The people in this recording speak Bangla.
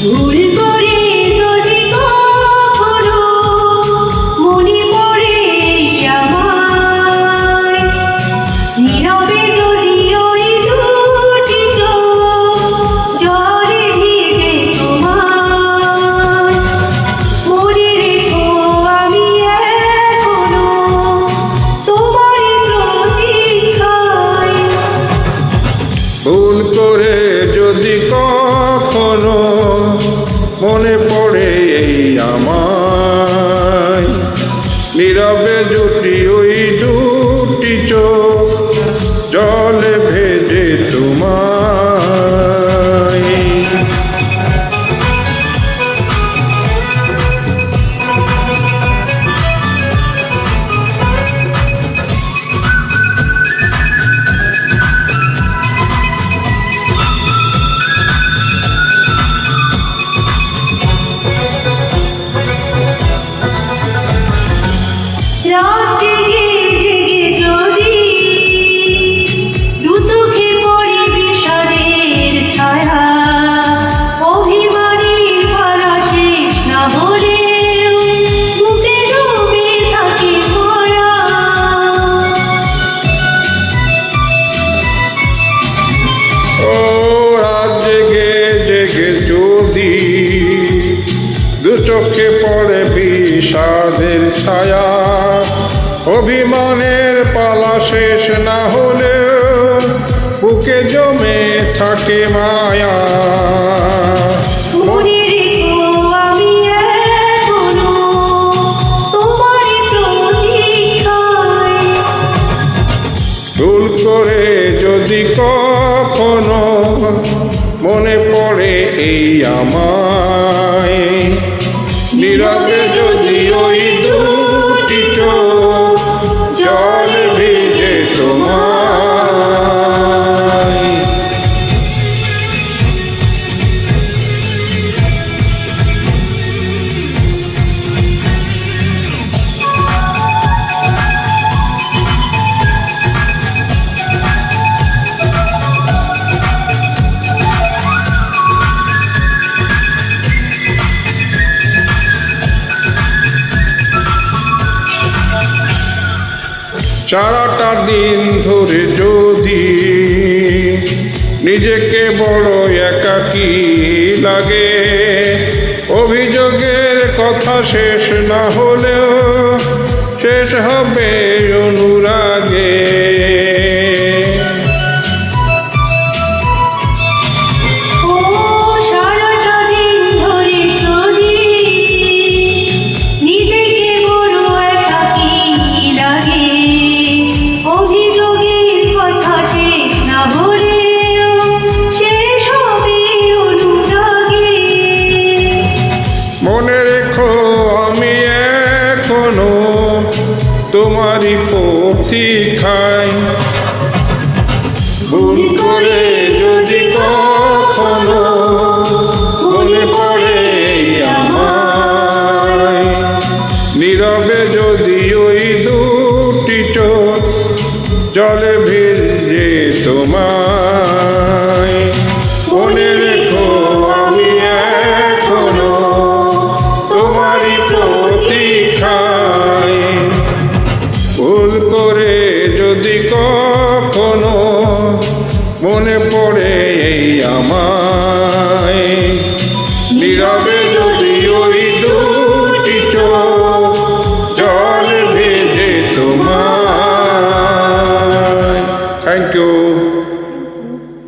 ভুল করে যদি কখনো মনে পড়ে আমায়, নীরবে যদি ওই দুটি চোখ জলে ভিজে তোমার, মনে রেখো আমি এখনো তোমারই প্রতীক্ষায়। ভুল করে যদি কখনো মনে পড়ে এই আমায়, নীরবে জুটি ওই দুটি চোখ জলে ভেজে তোমায়। রাত জেগে জেগে যদি দু চোখে পড়ে বিষাদের ছায়া, অভিমানের পালা শেষ না হলেও বুকে জমে থাকে মায়া। ও রাত জেগে জেগে যদি দু চোখে পড়ে বিষাদের ছায়া, অভিমানের পালা শেষ না হলেও বুকে জমে থাকে মায়া। মনে রেখো আমি এখনো তোমারই প্রতীক্ষায়। ভুল করে যদি কখনো মনে পড়ে এই আমায়, নীরবে যদি ওই দুটি চোখ জল ভেজে তোমায়। সারাটা দিন ধরে যদি নিজেকে বড় একাকী লাগে, অভিযোগের কথা শেষ না হলেও শেষ হবে অনুরাগে। ও সারাটা দিন ধরে যদি নিজেকে বড় একাকী লাগে, অভিযোগের কথা শেষ না হলেও শেষ হবে অনুরাগে। মনে রেখো আমি এখনো তোমারই প্রতীক্ষায়।